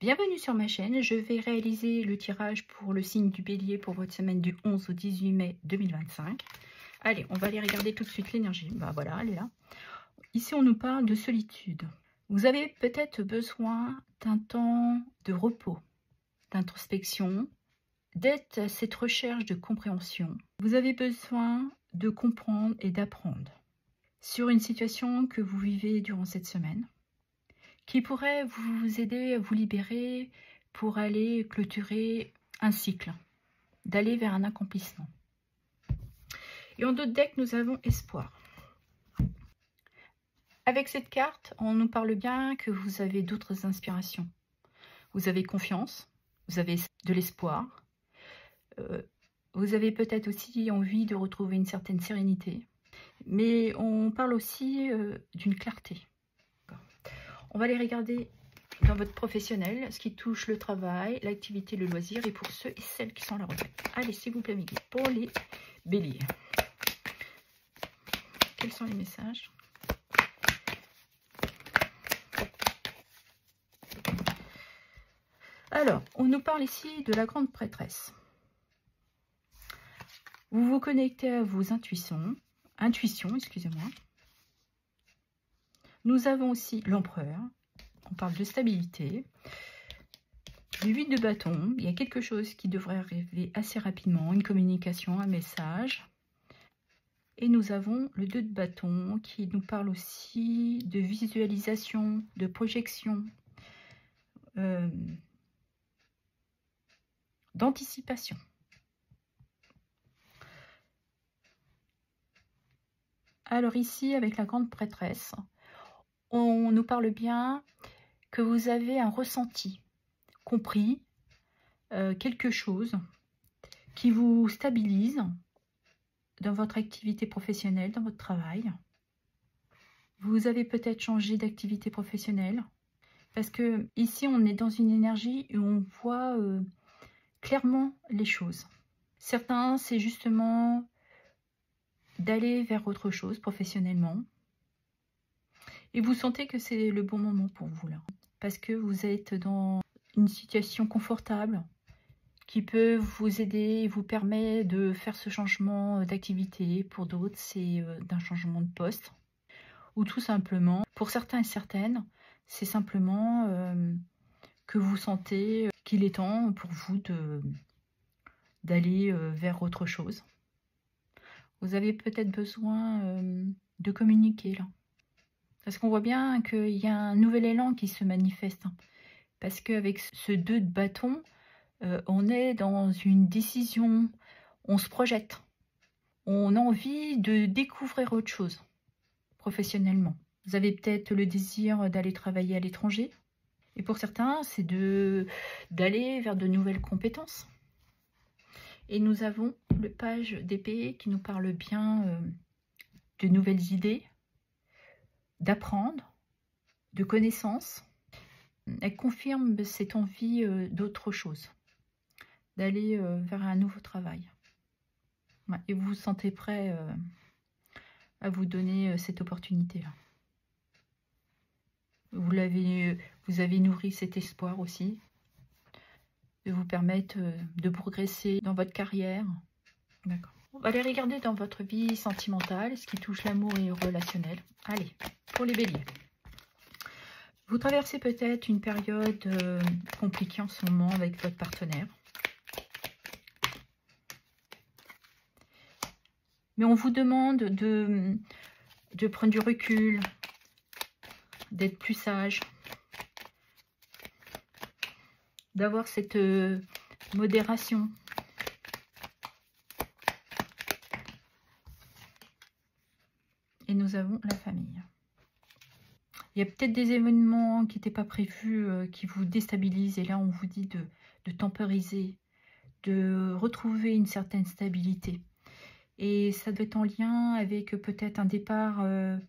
Bienvenue sur ma chaîne, je vais réaliser le tirage pour le signe du Bélier pour votre semaine du 11 au 18 mai 2025. Allez, on va aller regarder tout de suite l'énergie. Bah voilà, elle est là. Ici, on nous parle de solitude. Vous avez peut-être besoin d'un temps de repos, d'introspection, d'être à cette recherche de compréhension. Vous avez besoin de comprendre et d'apprendre sur une situation que vous vivez durant cette semaine, qui pourrait vous aider à vous libérer pour aller clôturer un cycle, d'aller vers un accomplissement. Et en d'autres decks, nous avons espoir. Avec cette carte, on nous parle bien que vous avez d'autres inspirations. Vous avez confiance, vous avez de l'espoir, vous avez peut-être aussi envie de retrouver une certaine sérénité, mais on parle aussi d'une clarté. On va les regarder dans votre professionnel, ce qui touche le travail, l'activité, le loisir, et pour ceux et celles qui sont à la retraite. Allez, s'il vous plaît, mes guides, pour les béliers. Quels sont les messages? Alors, on nous parle ici de la grande prêtresse. Vous vous connectez à vos intuitions, excusez-moi. Nous avons aussi l'empereur. On parle de stabilité. Le 8 de bâton, il y a quelque chose qui devrait arriver assez rapidement, une communication, un message. Et nous avons le 2 de bâton qui nous parle aussi de visualisation, de projection, d'anticipation. Alors ici, avec la grande prêtresse, on nous parle bien que vous avez un ressenti, compris, quelque chose qui vous stabilise dans votre activité professionnelle, dans votre travail. Vous avez peut-être changé d'activité professionnelle, parce que ici, on est dans une énergie où on voit clairement les choses. Certains, c'est justement d'aller vers autre chose professionnellement. Et vous sentez que c'est le bon moment pour vous là. Parce que vous êtes dans une situation confortable qui peut vous aider et vous permet de faire ce changement d'activité. Pour d'autres, c'est d'un changement de poste. Ou tout simplement, pour certains et certaines, c'est simplement que vous sentez qu'il est temps pour vous d'aller vers autre chose. Vous avez peut-être besoin de communiquer là. Parce qu'on voit bien qu'il y a un nouvel élan qui se manifeste. Parce qu'avec ce 2 de bâton, on est dans une décision, on se projette. On a envie de découvrir autre chose professionnellement. Vous avez peut-être le désir d'aller travailler à l'étranger. Et pour certains, c'est d'aller vers de nouvelles compétences. Et nous avons le page d'épée qui nous parle bien de nouvelles idées, d'apprendre, de connaissances. Elle confirme cette envie d'autre chose, d'aller vers un nouveau travail. Ouais, et vous vous sentez prêt à vous donner cette opportunité-là. Vous avez nourri cet espoir aussi, de vous permettre de progresser dans votre carrière. D'accord. On va aller regarder dans votre vie sentimentale, ce qui touche l'amour et le relationnel. Allez, pour les béliers. Vous traversez peut-être une période compliquée en ce moment avec votre partenaire. Mais on vous demande de prendre du recul, d'être plus sage, d'avoir cette modération. Et nous avons la famille. Il y a peut-être des événements qui n'étaient pas prévus, qui vous déstabilisent. Et là, on vous dit de temporiser, de retrouver une certaine stabilité. Et ça doit être en lien avec peut-être un départ de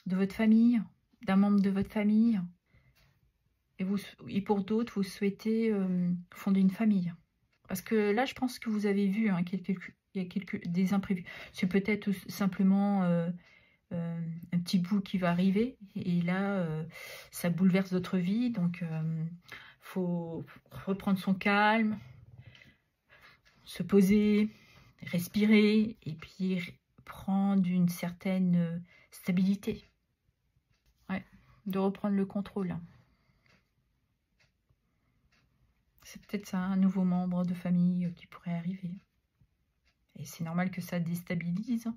votre famille, d'un membre de votre famille. Et pour d'autres, vous souhaitez fonder une famille. Parce que là, je pense que vous avez vu, hein, il y a des imprévus. C'est peut-être simplement un petit bout qui va arriver. Et là, ça bouleverse votre vie. Donc, faut reprendre son calme, se poser, respirer et puis prendre une certaine stabilité. Ouais, de reprendre le contrôle. C'est peut-être ça, un nouveau membre de famille qui pourrait arriver. Et c'est normal que ça déstabilise.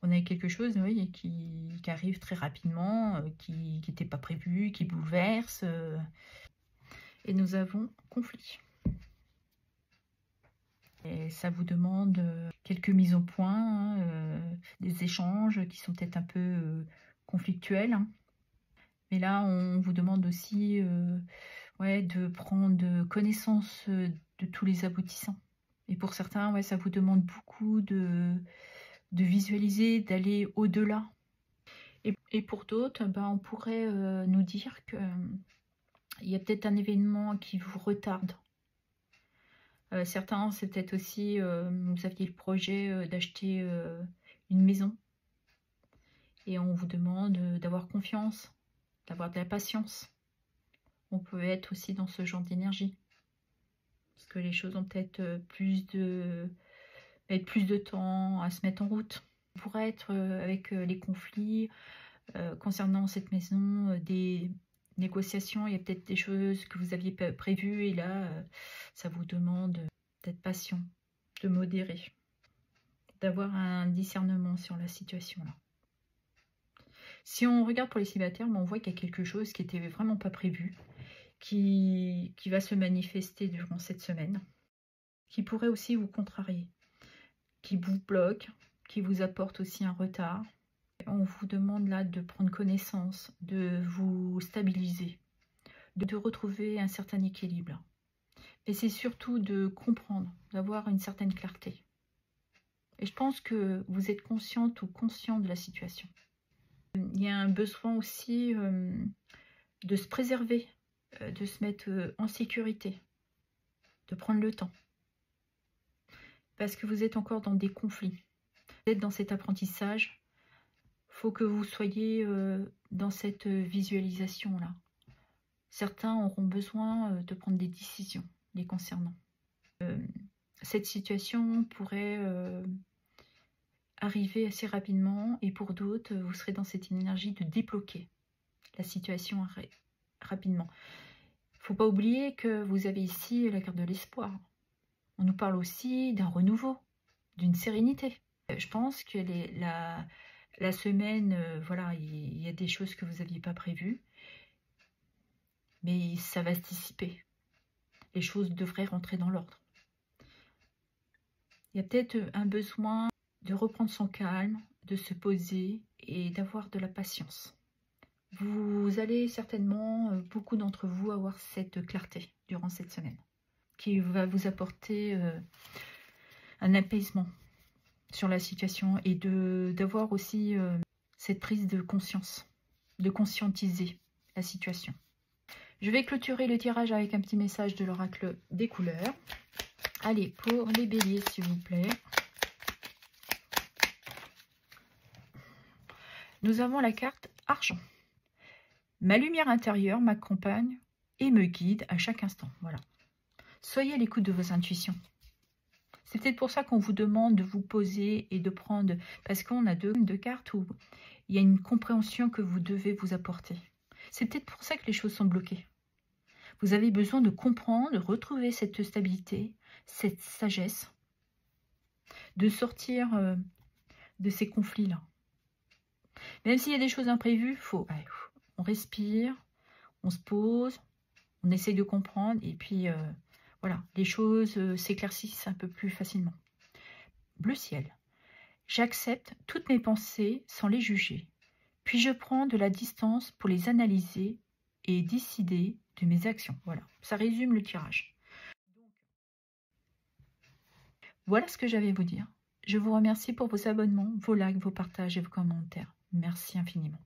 On a quelque chose, oui, qui arrive très rapidement, qui n'était pas prévu, qui bouleverse. Et nous avons conflit. Et ça vous demande quelques mises au point, des échanges qui sont peut-être un peu conflictuels. Hein. Mais là, on vous demande aussi ouais, de prendre connaissance de tous les aboutissants. Et pour certains, ouais, ça vous demande beaucoup de visualiser, d'aller au-delà. Et pour d'autres, ben, on pourrait nous dire que il y a peut-être un événement qui vous retarde. Certains, c'est peut-être aussi, vous aviez le projet d'acheter une maison. Et on vous demande d'avoir confiance, d'avoir de la patience. On peut être aussi dans ce genre d'énergie. Parce que les choses ont peut-être plus de temps à se mettre en route. On pourrait être avec les conflits concernant cette maison, des négociations. Il y a peut-être des choses que vous aviez prévues et là, ça vous demande d'être patient, de modérer, d'avoir un discernement sur la situation là. Si on regarde pour les célibataires, on voit qu'il y a quelque chose qui n'était vraiment pas prévu, qui va se manifester durant cette semaine, qui pourrait aussi vous contrarier, qui vous bloque, qui vous apporte aussi un retard. On vous demande là de prendre connaissance, de vous stabiliser, de retrouver un certain équilibre. Et c'est surtout de comprendre, d'avoir une certaine clarté. Et je pense que vous êtes consciente ou conscient de la situation. Il y a un besoin aussi de se préserver, de se mettre en sécurité, de prendre le temps. Parce que vous êtes encore dans des conflits. Vous êtes dans cet apprentissage. Il faut que vous soyez dans cette visualisation-là. Certains auront besoin de prendre des décisions les concernant. Cette situation pourrait arriver assez rapidement et pour d'autres, vous serez dans cette énergie de débloquer la situation rapidement. Il ne faut pas oublier que vous avez ici la carte de l'espoir. On nous parle aussi d'un renouveau, d'une sérénité. Je pense que la semaine, voilà, il y a des choses que vous n'aviez pas prévues, mais ça va se dissiper. Les choses devraient rentrer dans l'ordre. Il y a peut-être un besoin de reprendre son calme, de se poser et d'avoir de la patience. Vous allez certainement, beaucoup d'entre vous, avoir cette clarté durant cette semaine qui va vous apporter un apaisement sur la situation et d'avoir aussi cette prise de conscience, de conscientiser la situation. Je vais clôturer le tirage avec un petit message de l'oracle des couleurs. Allez, pour les béliers, s'il vous plaît. Nous avons la carte argent. Ma lumière intérieure m'accompagne et me guide à chaque instant. Voilà. Soyez à l'écoute de vos intuitions. C'est peut-être pour ça qu'on vous demande de vous poser et de prendre, parce qu'on a deux cartes où il y a une compréhension que vous devez vous apporter. C'est peut-être pour ça que les choses sont bloquées. Vous avez besoin de comprendre, de retrouver cette stabilité, cette sagesse, de sortir de ces conflits-là. Même s'il y a des choses imprévues, on respire, on se pose, on essaye de comprendre et puis voilà, les choses s'éclaircissent un peu plus facilement. Bleu ciel. J'accepte toutes mes pensées sans les juger. Puis je prends de la distance pour les analyser et décider de mes actions. Voilà, ça résume le tirage. Voilà ce que j'avais à vous dire. Je vous remercie pour vos abonnements, vos likes, vos partages et vos commentaires. Merci infiniment.